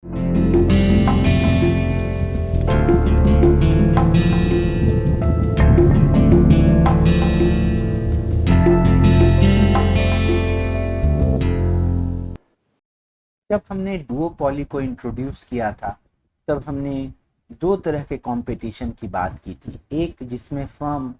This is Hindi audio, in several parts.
जब हमने डुओपॉली को इंट्रोड्यूस किया था तब हमने दो तरह के कंपटीशन की बात की थी। एक जिसमें फर्म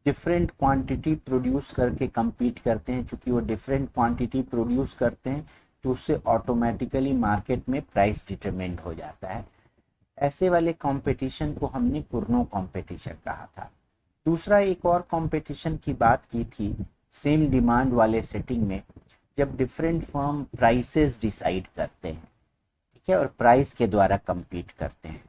डिफरेंट क्वांटिटी प्रोड्यूस करके compete करते हैं, चूंकि वो डिफरेंट क्वांटिटी प्रोड्यूस करते हैं तो उससे ऑटोमेटिकली मार्केट में प्राइस डिटरमाइंड हो जाता है। ऐसे वाले कंपटीशन को हमने कुर्नो कंपटीशन कहा था। दूसरा एक और कंपटीशन की बात की थी सेम डिमांड वाले सेटिंग में, जब डिफरेंट फर्म प्राइसेस डिसाइड करते हैं, ठीक है, और प्राइस के द्वारा compete करते हैं।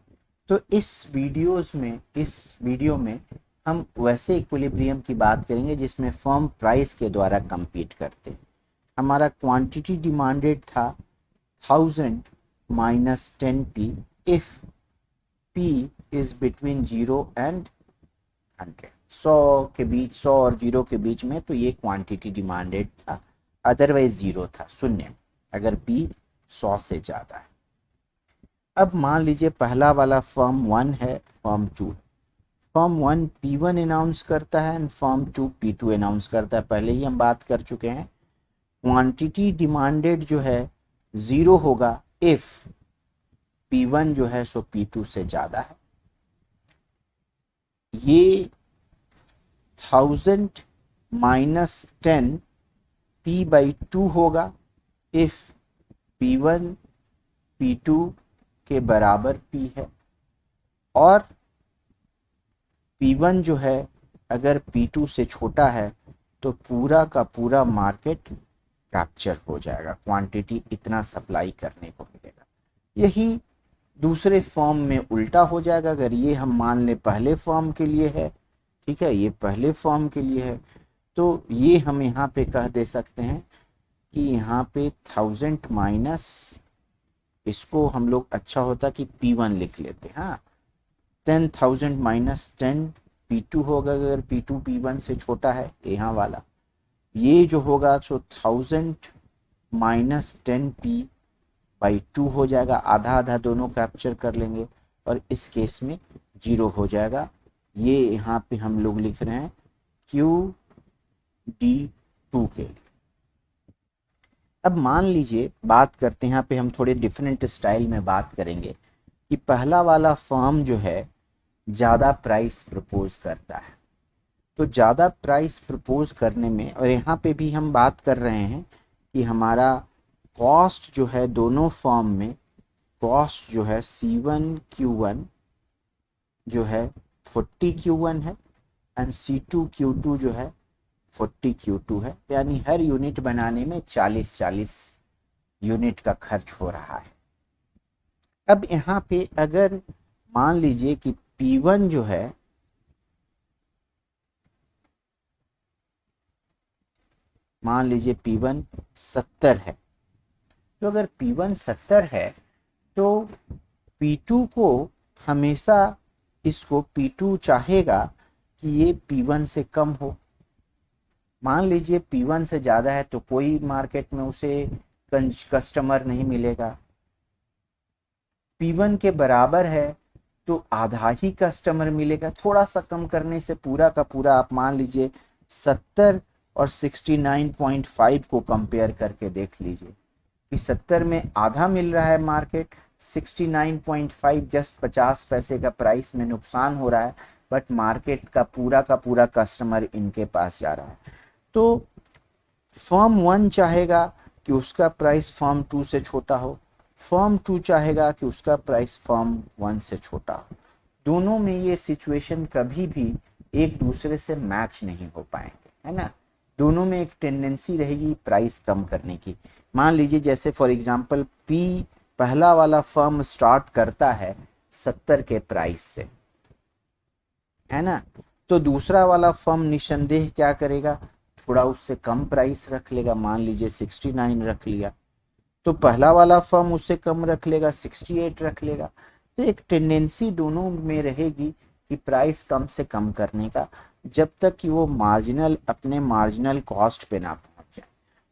तो इस वीडियो में हम वैसे इक्विलिब्रियम की बात करेंगे जिसमें फर्म प्राइस के द्वारा compete करते हैं। हमारा क्वांटिटी डिमांडेड था 1000 minus 10p if p is between 0 and 100, 100 के बीच, 100 और 0 के बीच में, तो ये क्वांटिटी डिमांडेड था। अदरवाइज 0 था, शून्य, अगर p 100 से ज़्यादा है। अब मान लीजिए पहला वाला फर्म 1 है, फर्म 2। फर्म 1 P1 अनाउंस करता है एंड फर्म 2 P2 अनाउंस करता है। पहले ही हम बात कर चुके हैं, क्वांटिटी डिमांडेड जो है 0 होगा इफ P1 जो है सो P2 से ज़्यादा है। ये 1000 माइनस 10 P/2 होगा इफ P1 P2 के बराबर P है, और P1 जो है अगर P2 से छोटा है तो पूरा का पूरा मार्केट कैप्चर हो जाएगा, क्वांटिटी इतना सप्लाई करने को मिलेगा। यही दूसरे फॉर्म में उल्टा हो जाएगा। अगर ये हम मान ले पहले फॉर्म के लिए है, ठीक है, ये पहले फॉर्म के लिए है, तो ये हम यहाँ पे कह दे सकते हैं कि यहाँ पे 1000 माइनस, इसको हम लोग अच्छा होता कि P1 लिख लेते। हाँ, 10,000 माइनस 10 P2 होगा अगर P2 P1 से छोटा है, यहाँ वाला। ये जो होगा सो 1000 माइनस 10p/2 हो जाएगा, आधा आधा दोनों कैप्चर कर लेंगे, और इस केस में 0 हो जाएगा। ये यहाँ पे हम लोग लिख रहे हैं QD2 के लिए। अब मान लीजिए बात करते हैं, यहाँ पे हम थोड़े डिफरेंट स्टाइल में बात करेंगे कि पहला वाला फर्म जो है ज़्यादा प्राइस प्रपोज करता है। तो ज़्यादा प्राइस प्रपोज करने में, और यहाँ पे भी हम बात कर रहे हैं कि हमारा कॉस्ट जो है दोनों फर्म में, कॉस्ट जो है C1Q1 जो है 40Q1 है एंड C2Q2 जो है 40Q2 है, यानी हर यूनिट बनाने में 40-40 यूनिट का खर्च हो रहा है। अब यहाँ पे अगर मान लीजिए कि P1 जो है, मान लीजिए P1 70 है, तो अगर P1 70 है तो P2 को हमेशा, इसको P2 चाहेगा कि ये P1 से कम हो। मान लीजिए P1 से ज़्यादा है तो कोई मार्केट में उसे कस्टमर नहीं मिलेगा। P1 के बराबर है तो आधा ही कस्टमर मिलेगा। थोड़ा सा कम करने से पूरा का पूरा, आप मान लीजिए 70 और 69.5 को कंपेयर करके देख लीजिए कि 70 में आधा मिल रहा है मार्केट, 69.5 जस्ट 50 पैसे का प्राइस में नुकसान हो रहा है, बट मार्केट का पूरा कस्टमर इनके पास जा रहा है। तो फर्म 1 चाहेगा कि उसका प्राइस फर्म 2 से छोटा हो, फर्म 2 चाहेगा कि उसका प्राइस फर्म 1 से छोटा हो। दोनों में ये सिचुएशन कभी भी एक दूसरे से मैच नहीं हो पाएंगे, है ना। दोनों में एक टेंडेंसी रहेगी प्राइस कम करने की। मान लीजिए जैसे फॉर एग्जांपल P, पहला वाला फर्म स्टार्ट करता है 70 के प्राइस से, है ना, तो दूसरा वाला फर्म निसंदेह क्या करेगा, थोड़ा उससे कम प्राइस रख लेगा, मान लीजिए 69 रख लिया, तो पहला वाला फर्म उससे कम रख लेगा, 68 रख लेगा। तो एक टेंडेंसी दोनों में रहेगी कि प्राइस कम से कम करने का, जब तक कि वो मार्जिनल, अपने मार्जिनल कॉस्ट पे ना पहुंच जाए।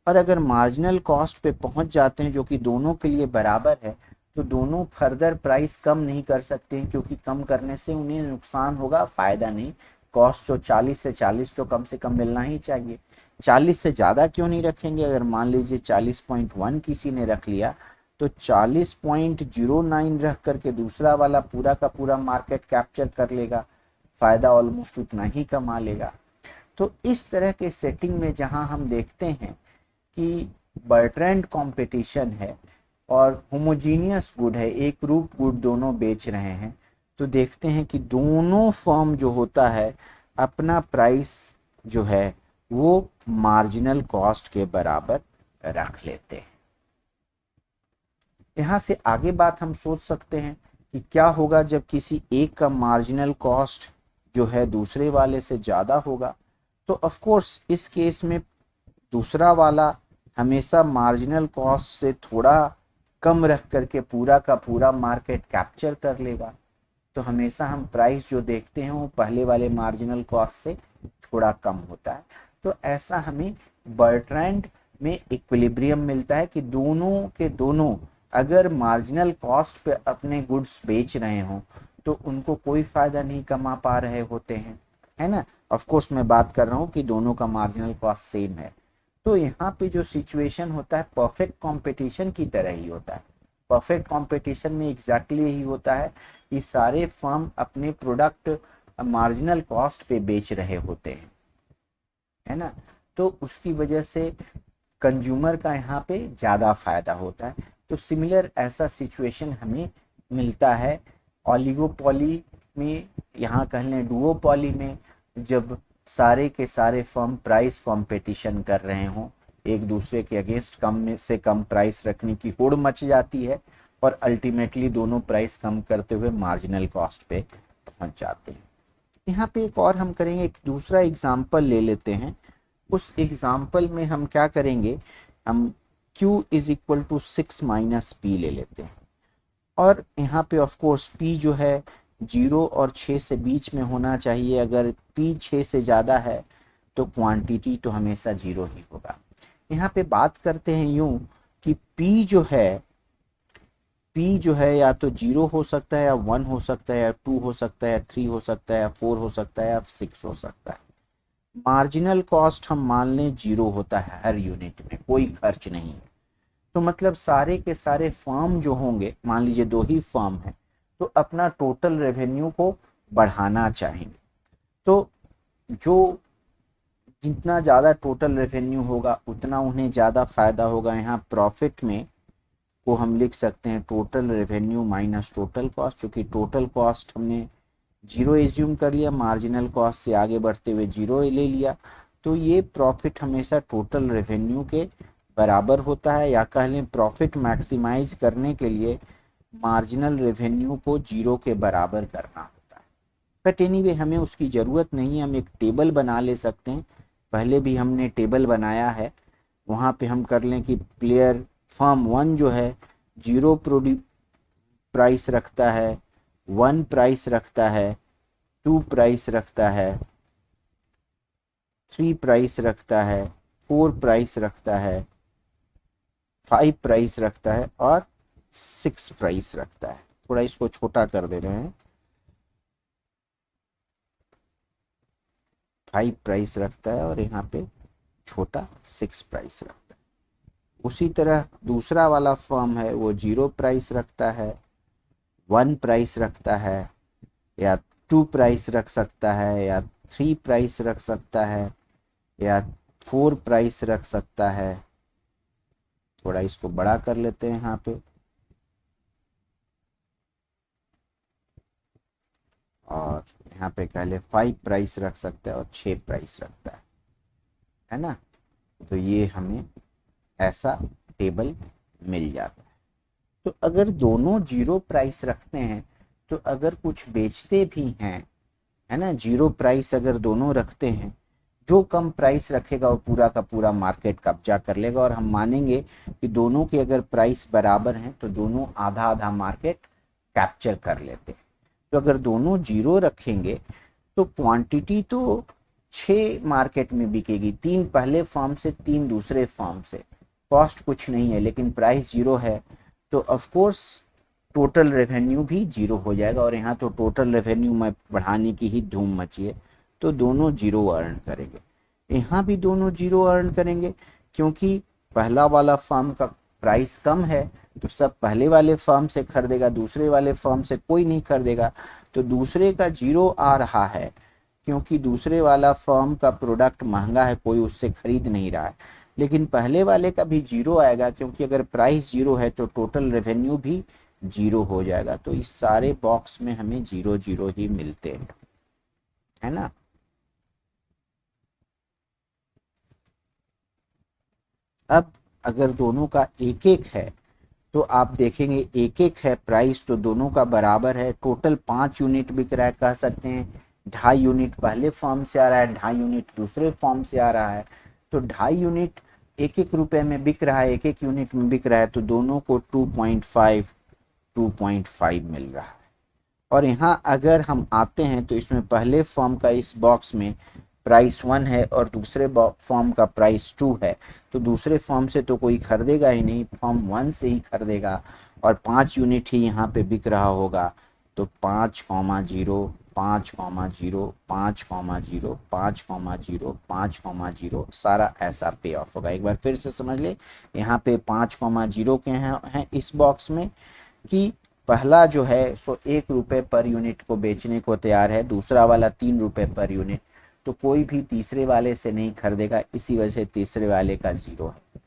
और अगर मार्जिनल कॉस्ट पे पहुंच जाते हैं जो कि दोनों के लिए बराबर है, तो दोनों फर्दर प्राइस कम नहीं कर सकते हैं, क्योंकि कम करने से उन्हें नुकसान होगा, फायदा नहीं। कॉस्ट जो 40 से 40 तो कम से कम मिलना ही चाहिए। 40 से ज़्यादा क्यों नहीं रखेंगे? अगर मान लीजिए 40.1 किसी ने रख लिया, तो 40.09 रख करके दूसरा वाला पूरा का पूरा मार्केट कैप्चर कर लेगा, फायदा ऑलमोस्ट उतना ही कमा लेगा। तो इस तरह के सेटिंग में जहां हम देखते हैं कि बर्ट्रेंड कंपटीशन है और होमोजीनियस गुड है, एक रूप गुड दोनों बेच रहे हैं, तो देखते हैं कि दोनों फर्म जो होता है अपना प्राइस जो है वो मार्जिनल कॉस्ट के बराबर रख लेते हैं। यहाँ से आगे बात हम सोच सकते हैं कि क्या होगा जब किसी एक का मार्जिनल कॉस्ट जो है दूसरे वाले से ज़्यादा होगा। तो ऑफ कोर्स इस केस में दूसरा वाला हमेशा मार्जिनल कॉस्ट से थोड़ा कम रख करके पूरा का पूरा मार्केट कैप्चर कर लेगा। तो हमेशा हम प्राइस जो देखते हैं वो पहले वाले मार्जिनल कॉस्ट से थोड़ा कम होता है। तो ऐसा हमें बर्ट्रेंड में इक्विलिब्रियम मिलता है कि दोनों के दोनों अगर मार्जिनल कॉस्ट पे अपने गुड्स बेच रहे हों तो उनको कोई फायदा नहीं कमा पा रहे होते हैं, है ना। ऑफ कोर्स मैं बात कर रहा हूँ कि दोनों का मार्जिनल कॉस्ट सेम है। तो यहाँ पे जो सिचुएशन होता है परफेक्ट कंपटीशन की तरह ही होता है। परफेक्ट कंपटीशन में एग्जैक्टली यही होता है कि सारे फर्म अपने प्रोडक्ट मार्जिनल कॉस्ट पे बेच रहे होते हैं, है ना। तो उसकी वजह से कंज्यूमर का यहाँ पे ज़्यादा फायदा होता है। तो सिमिलर ऐसा सिचुएशन हमें मिलता है ऑलिगोपॉली में, यहाँ कह लें डुओपॉली में, जब सारे के सारे फर्म प्राइस कंपटीशन कर रहे हों, एक दूसरे के अगेंस्ट कम से कम प्राइस रखने की होड़ मच जाती है और अल्टीमेटली दोनों प्राइस कम करते हुए मार्जिनल कॉस्ट पे पहुंच जाते हैं। यहाँ पे एक और हम करेंगे, एक दूसरा एग्जाम्पल ले लेते हैं। उस एग्जाम्पल में हम क्या करेंगे, हम Q इज इक्वल टू 6 माइनस P ले लेते हैं। और यहाँ पे ऑफ कोर्स P जो है 0 और 6 से बीच में होना चाहिए। अगर P 6 से ज़्यादा है तो क्वांटिटी तो हमेशा 0 ही होगा। यहाँ पे बात करते हैं यूं कि P जो है या तो 0 हो सकता है या 1 हो सकता है या 2 हो सकता है या 3 हो सकता है या 4 हो सकता है या 6 हो सकता है। मार्जिनल कॉस्ट हम मान लें 0 होता है, हर यूनिट में कोई खर्च नहीं है। तो मतलब सारे के सारे फर्म जो होंगे, मान लीजिए 2 ही फर्म है, तो अपना टोटल रेवेन्यू को बढ़ाना चाहेंगे। तो जो जितना ज़्यादा टोटल रेवेन्यू होगा उतना उन्हें ज़्यादा फायदा होगा। यहाँ प्रॉफिट में को हम लिख सकते हैं total revenue minus total cost, चूँकि टोटल कॉस्ट हमने 0 एज्यूम कर लिया, मार्जिनल कॉस्ट से आगे बढ़ते हुए 0 ले लिया, तो ये प्रॉफिट हमेशा टोटल रेवेन्यू के बराबर होता है। या कह लें प्रॉफिट मैक्सिमाइज करने के लिए मार्जिनल रेवेन्यू को 0 के बराबर करना होता है। बट एनीवे हमें उसकी ज़रूरत नहीं है, हम एक टेबल बना ले सकते हैं। पहले भी हमने टेबल बनाया है, वहाँ पे हम कर लें कि प्लेयर फर्म 1 जो है 0 प्राइस रखता है, 1 प्राइस रखता है, 2 प्राइस रखता है, 3 प्राइस रखता है, 4 प्राइस रखता है, 5 प्राइस रखता है और 6 प्राइस रखता है। थोड़ा इसको छोटा कर दे रहे हैं, 5 प्राइस रखता है और यहाँ पे छोटा 6 प्राइस रखता है। उसी तरह दूसरा वाला फर्म है वो 0 प्राइस रखता है, 1 प्राइस रखता है, या 2 प्राइस रख सकता है, या 3 प्राइस रख सकता है, या 4 प्राइस रख सकता है। थोड़ा इसको बड़ा कर लेते हैं यहाँ पे, और यहाँ पे कह ले 5 प्राइस रख सकता है और 6 प्राइस रखता है ना। तो ये हमें ऐसा टेबल मिल जाता है। तो अगर दोनों 0 प्राइस रखते हैं तो अगर कुछ बेचते भी हैं, है ना, 0 प्राइस अगर दोनों रखते हैं, जो कम प्राइस रखेगा वो पूरा का पूरा मार्केट कब्जा कर लेगा। और हम मानेंगे कि दोनों के अगर प्राइस बराबर हैं तो दोनों आधा आधा मार्केट कैप्चर कर लेते हैं। तो अगर दोनों 0 रखेंगे तो क्वांटिटी तो 6 मार्केट में बिकेगी, 3 पहले फर्म से 3 दूसरे फर्म से, कॉस्ट कुछ नहीं है लेकिन प्राइस 0 है। तो ऑफ कोर्स टोटल रेवेन्यू भी जीरो हो जाएगा। और यहाँ तो टोटल रेवेन्यू में बढ़ाने की ही धूम मची है, तो दोनों जीरो अर्न करेंगे। यहाँ भी दोनों जीरो अर्न करेंगे, क्योंकि पहला वाला फर्म का प्राइस कम है तो सब पहले वाले फर्म से खरीदेगा, दूसरे वाले फर्म से कोई नहीं खरीदेगा, तो दूसरे का जीरो आ रहा है, क्योंकि दूसरे वाला फर्म का प्रोडक्ट महंगा है, कोई उससे खरीद नहीं रहा है। लेकिन पहले वाले का भी जीरो आएगा, क्योंकि अगर प्राइस जीरो है तो टोटल रेवेन्यू भी जीरो हो जाएगा। तो इस सारे बॉक्स में हमें जीरो जीरो ही मिलते हैं, है ना। अब अगर दोनों का एक एक है तो आप देखेंगे एक एक है प्राइस, तो दोनों का बराबर है। टोटल 5 यूनिट बिक रहा है, कह सकते हैं 2.5 यूनिट पहले फॉर्म से आ रहा है, 2.5 यूनिट दूसरे फॉर्म से आ रहा है। तो 2.5 यूनिट एक एक रुपए में बिक रहा है, एक एक यूनिट में बिक रहा है, तो दोनों को 2.5 मिल रहा है। और यहाँ अगर हम आते हैं तो इसमें पहले फॉर्म का इस बॉक्स में प्राइस 1 है और दूसरे फॉर्म का प्राइस 2 है, तो दूसरे फॉर्म से तो कोई खरीदेगा ही नहीं, फॉर्म 1 से ही खरीदेगा। और 5 यूनिट ही यहाँ पे बिक रहा होगा, तो 5,0 5,0 5,0 5,0 5,0 सारा ऐसा पे ऑफ होगा। एक बार फिर से समझ ले, यहाँ पे 5,0 के हैं इस बॉक्स में, कि पहला जो है सो 1 रुपये पर यूनिट को बेचने को तैयार है, दूसरा वाला 3 रुपये पर यूनिट, तो कोई भी तीसरे वाले से नहीं खरीदेगा, इसी वजह से तीसरे वाले का जीरो है।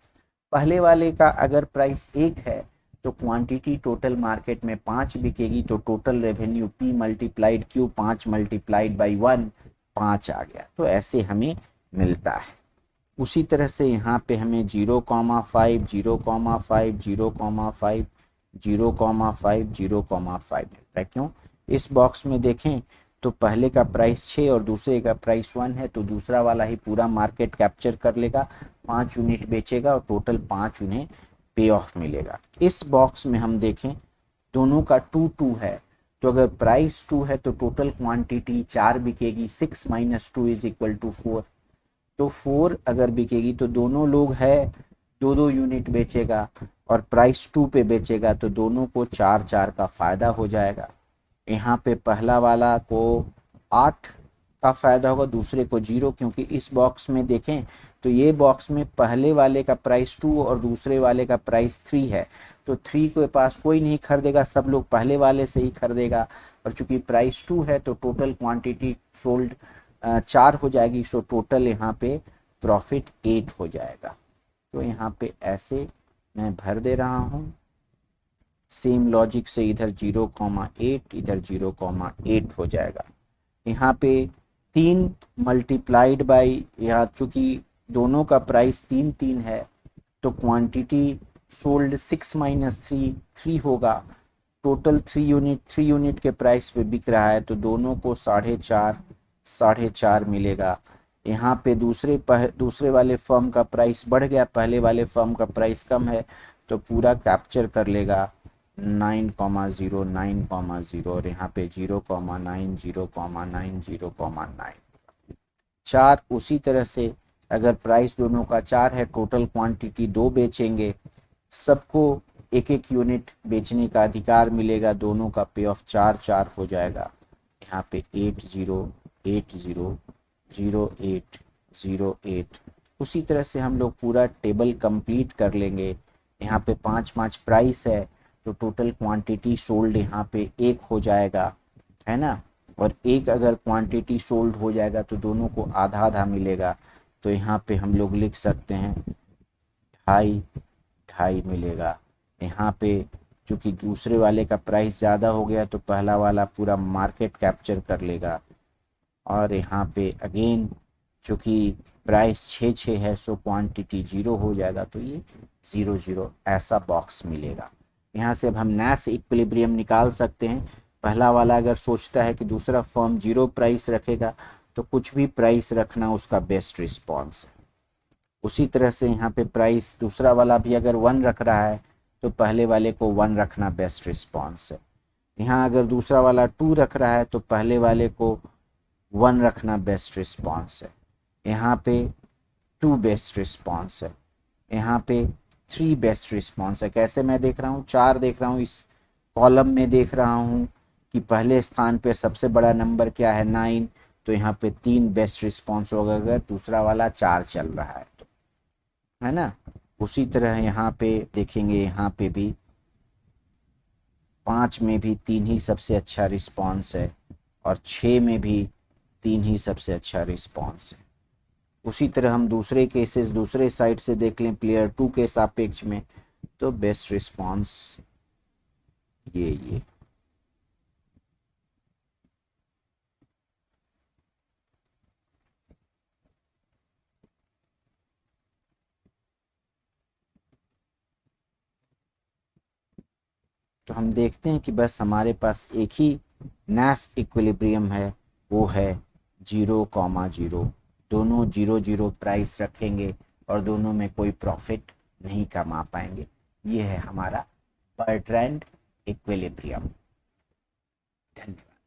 पहले वाले का अगर प्राइस 1 है तो क्वांटिटी टोटल मार्केट में 5 बिकेगी, तो total revenue P multiplied Q 5 multiplied by 1 5 आ गया, तो ऐसे हमें मिलता है। उसी तरह से यहाँ पे हमें 0,5 0,5 0,5 0,5 0,5 मिलता है। क्यों? इस बॉक्स में देखें तो पहले का प्राइस 6 और दूसरे का प्राइस 1 है, तो दूसरा वाला ही पूरा मार्केट कैप्चर कर लेगा, 5 यूनिट बेचेगा और टोटल 5 उन्हें पे ऑफ मिलेगा। इस बॉक्स में हम देखें दोनों का 2 है, तो अगर प्राइस 2 है तो टोटल क्वांटिटी 4 बिकेगी, 6 माइनस 2 इज इक्वल टू 4, तो 4 अगर बिकेगी तो दोनों लोग है 2 यूनिट बेचेगा और प्राइस 2 पे बेचेगा, तो दोनों को 4 का फायदा हो जाएगा। यहाँ पे पहला वाला को 8 का फायदा होगा, दूसरे को 0, क्योंकि इस बॉक्स में देखें तो ये बॉक्स में पहले वाले का प्राइस 2 और दूसरे वाले का प्राइस 3 है, तो 3 के पास कोई नहीं खरीदेगा, सब लोग पहले वाले से ही खरीदेगा। और चूंकि प्राइस 2 है तो टोटल क्वांटिटी सोल्ड 4 हो जाएगी, सो टोटल यहाँ पे प्रॉफिट 8 हो जाएगा। तो यहाँ पे ऐसे मैं भर दे रहा हूँ, सेम लॉजिक से इधर 0,8 इधर 0,8 हो जाएगा। यहाँ पे 3 मल्टीप्लाइड बाई, यहाँ चूंकि दोनों का प्राइस 3 है तो क्वांटिटी सोल्ड 6 माइनस 3 होगा, टोटल 3 यूनिट के प्राइस पे बिक रहा है, तो दोनों को 4.5 मिलेगा। यहाँ पे दूसरे वाले फर्म का प्राइस बढ़ गया, पहले वाले फर्म का प्राइस कम है, तो पूरा कैप्चर कर लेगा 9,0 9,0 और यहाँ पे 0,9 0,9 0,9 4। उसी तरह से अगर प्राइस दोनों का 4 है, टोटल क्वांटिटी 2 बेचेंगे, सबको 1 यूनिट बेचने का अधिकार मिलेगा, दोनों का पे ऑफ 4 हो जाएगा। यहाँ पे 80 80 08 08। उसी तरह से हम लोग पूरा टेबल कंप्लीट कर लेंगे। यहाँ पे 5 प्राइस है, तो टोटल क्वांटिटी सोल्ड यहाँ पे 1 हो जाएगा, है ना। और 1 अगर क्वांटिटी सोल्ड हो जाएगा तो दोनों को आधा आधा मिलेगा, तो यहाँ पे हम लोग लिख सकते हैं 2.5 मिलेगा। यहाँ पे चूँकि दूसरे वाले का प्राइस ज़्यादा हो गया तो पहला वाला पूरा मार्केट कैप्चर कर लेगा। और यहाँ पे अगेन चूँकि प्राइस 6 है, सो क्वांटिटी 0 हो जाएगा, तो ये 0 ऐसा बॉक्स मिलेगा। यहाँ से अब हम नैश इक्विलिब्रियम निकाल सकते हैं। पहला वाला अगर सोचता है कि दूसरा फर्म 0 प्राइस रखेगा, तो कुछ भी प्राइस रखना उसका बेस्ट रिस्पॉन्स है। उसी तरह से यहाँ पे प्राइस दूसरा वाला भी अगर 1 रख रहा है तो पहले वाले को 1 रखना बेस्ट रिस्पॉन्स है। यहाँ अगर दूसरा वाला 2 रख रहा है तो पहले वाले को 1 रखना बेस्ट रिस्पॉन्स है। यहाँ पे 2 बेस्ट रिस्पॉन्स है, यहाँ पे 3 बेस्ट रिस्पॉन्स है। कैसे मैं देख रहा हूँ? 4 देख रहा हूँ इस कॉलम में देख रहा हूँ कि पहले स्थान पे सबसे बड़ा नंबर क्या है 9, तो यहाँ पे 3 बेस्ट रिस्पॉन्स होगा, अगर दूसरा वाला 4 चल रहा है तो, है ना। उसी तरह यहाँ पे देखेंगे, यहाँ पे भी 5 में भी 3 ही सबसे अच्छा रिस्पॉन्स है और 6 में भी 3 ही सबसे अच्छा रिस्पॉन्स है। उसी तरह हम दूसरे केसेस दूसरे साइड से देख लें प्लेयर 2 के सापेक्ष में, तो बेस्ट रिस्पॉन्स ये तो हम देखते हैं कि बस हमारे पास एक ही नैश इक्विलिब्रियम है, वो है 0,0। दोनों 0,0 प्राइस रखेंगे और दोनों में कोई प्रॉफिट नहीं कमा पाएंगे। ये है हमारा बर्ट्रैंड इक्विलिब्रियम। धन्यवाद।